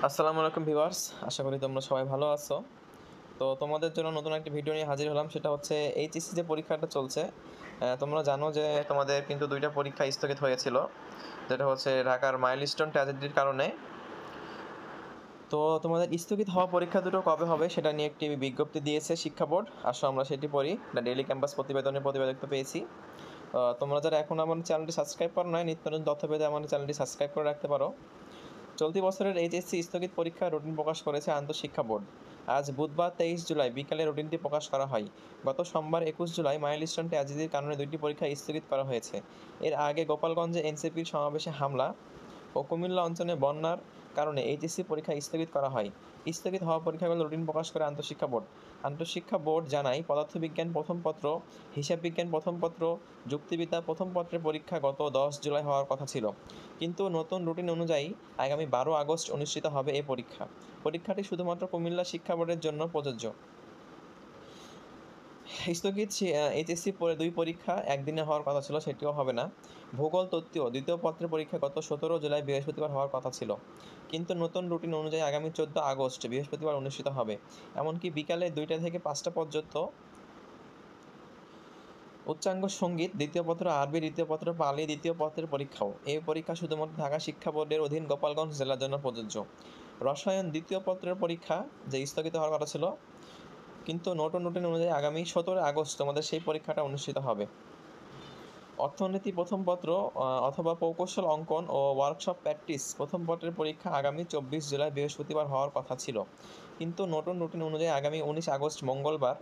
আসসালামু আলাইকুম ভিউয়ার্স, আশা করি তোমরা সবাই ভালো আছো। তো তোমাদের জন্য নতুন একটি ভিডিও নিয়ে হাজির হলাম। সেটা হচ্ছে এইচএসসি যে পরীক্ষাটা চলছে, তোমরা জানো যে তোমাদের কিন্তু দুইটা পরীক্ষা স্থগিত হয়েছিল, যেটা হচ্ছে ঢাকার মাইলস্টোন ট্র্যাজেডির কারণে। তো তোমাদের স্থগিত হওয়া পরীক্ষা দুটো কবে হবে সেটা নিয়ে একটি বিজ্ঞপ্তি দিয়েছে শিক্ষা বোর্ড। আসো আমরা সেটি পড়ি। ডেইলি ক্যাম্পাস প্রতিবেদনের প্রতিবেদকটা পেয়েছি। তোমরা যারা এখন আমার চ্যানেলটি সাবস্ক্রাইব করো নাই, নিত্য নতুন তথ্য পেতে আমার চ্যানেলটি সাবস্ক্রাইব করে রাখতে পারো। চলতি বছরের এইচএসসি স্থগিত পরীক্ষা রুটিন প্রকাশ করেছে আন্তঃশিক্ষা বোর্ড। আজ বুধবার 23 জুলাই বিকালে রুটিনটি প্রকাশ করা হয়। গত সোমবার 21 জুলাই মাইলস্টোন ট্র্যাজেডির কারণে দুইটি পরীক্ষা স্থগিত করা হয়েছে। এর আগে গোপালগঞ্জে এনসিপির সমাবেশে হামলা ও কুমিল্লা অঞ্চলে বন্যার কারণে এইচএসসি পরীক্ষা স্থগিত করা হয়। স্থগিত হওয়া পরীক্ষাগুলো রুটিন প্রকাশ করে আন্তঃশিক্ষা বোর্ড। আন্তঃশিক্ষা বোর্ড জানায়, পদার্থবিজ্ঞান প্রথম পত্র, হিসাব বিজ্ঞান প্রথম পত্র, যুক্তিবিদ্যা প্রথম পত্রের পরীক্ষা গত 10 জুলাই হওয়ার কথা ছিল, কিন্তু নতুন রুটিন অনুযায়ী আগামী 12 আগস্ট অনুষ্ঠিত হবে এই পরীক্ষা। পরীক্ষাটি শুধুমাত্র কুমিল্লা শিক্ষা বোর্ডের জন্য প্রযোজ্য। স্থগিত এইচএসসি দুই পরীক্ষা একদিনে হওয়ার কথা ছিল, সেটিও হবে না। ভূগোল তত্ত্বীয় দ্বিতীয় পত্রের পরীক্ষা গত 17 জুলাই বৃহস্পতিবার হওয়ার কথা ছিল, কিন্তু নতুন রুটিন অনুযায়ী আগামী 14 আগস্ট বৃহস্পতিবার অনুষ্ঠিত হবে। এমনকি বিকালে 2টা থেকে 5টা পর্যন্ত উচ্চাঙ্গ সঙ্গীত দ্বিতীয় পত্র, আরবি দ্বিতীয় পত্র, পালি দ্বিতীয় পত্রের পরীক্ষাও। এই পরীক্ষা শুধুমাত্র ঢাকা শিক্ষা বোর্ডের অধীন গোপালগঞ্জ জেলার জন্য প্রযোজ্য। রসায়ন দ্বিতীয় পত্রের পরীক্ষা যে স্থগিত হওয়ার কথা ছিল, কিন্তু নতুন রুটিন অনুযায়ী আগামী 17 আগস্ট তোমাদের সেই পরীক্ষাটা অনুষ্ঠিত হবে। অর্থনীতি প্রথম পত্র অথবা প্রকৌশল অঙ্কন ও ওয়ার্কশপ প্র্যাকটিস প্রথম পত্রের পরীক্ষা আগামী 24 জুলাই বৃহস্পতিবার হওয়ার কথা ছিল, কিন্তু নতুন রুটিন অনুযায়ী আগামী 19 আগস্ট মঙ্গলবার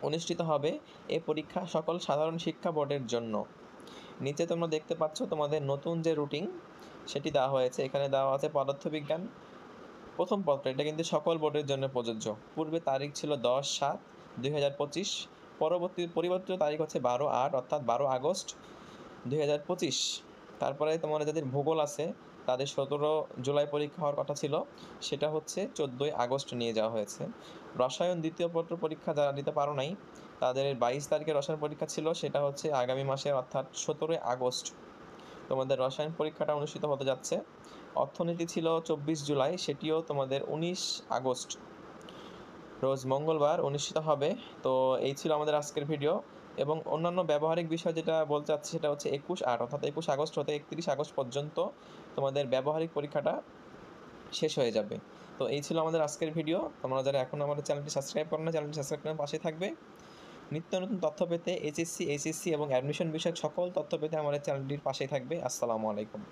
অনুষ্ঠিত হবে এই পরীক্ষা সকল সাধারণ শিক্ষা বোর্ডের জন্য। নিচে তোমরা দেখতে পাচ্ছ তোমাদের নতুন যে রুটিন সেটি দেওয়া হয়েছে। এখানে দেওয়া আছে পদার্থবিজ্ঞান প্রথম পত্র, এটা কিন্তু সকল বোর্ডের জন্য প্রযোজ্য। পূর্বে তারিখ ছিল 10/7/2025, পরিবর্তিত তারিখ হচ্ছে 12/8 অর্থাৎ 12 আগস্ট 2025। তারপরে তোমার যাদের ভূগোল আছে তাদের 17 জুলাই পরীক্ষা হওয়ার কথা ছিল, সেটা হচ্ছে 14 আগস্ট নিয়ে যাওয়া হয়েছে। রসায়ন দ্বিতীয় পত্র পরীক্ষা যারা দিতে পারো নাই, তাদের 22 তারিখে রসায়ন পরীক্ষা ছিল, সেটা হচ্ছে আগামী মাসের অর্থাৎ 17 আগস্ট তোমাদের রসায়ন পরীক্ষাটা অনুষ্ঠিত হতে যাচ্ছে। অর্থনীতি ছিল 24 জুলাই, সেটিও তোমাদের 19 আগস্ট রোজ মঙ্গলবার অনুষ্ঠিত হবে। তো এই ছিল আমাদের আজকের ভিডিও। এবং অন্যান্য ব্যবহারিক বিষয় যেটা বলতে চাচ্ছি সেটা হচ্ছে 21/8 অর্থাৎ 21 আগস্ট হতে 31 আগস্ট পর্যন্ত তোমাদের ব্যবহারিক পরীক্ষাটা শেষ হয়ে যাবে। তো এই ছিল আমাদের আজকের ভিডিও। তোমরা যারা এখন আমাদের চ্যানেলটি সাবস্ক্রাইব করো না, চ্যানেলটি সাবস্ক্রাইব করে পাশে থাকবে। নিত্য নতুন তথ্য পেতে এইচএসসি, এইচএসসি এবং অ্যাডমিশন বিষয়ক সকল তথ্য পেতে আমাদের চ্যানেলটির পাশেই থাকবে। আসসালামু আলাইকুম।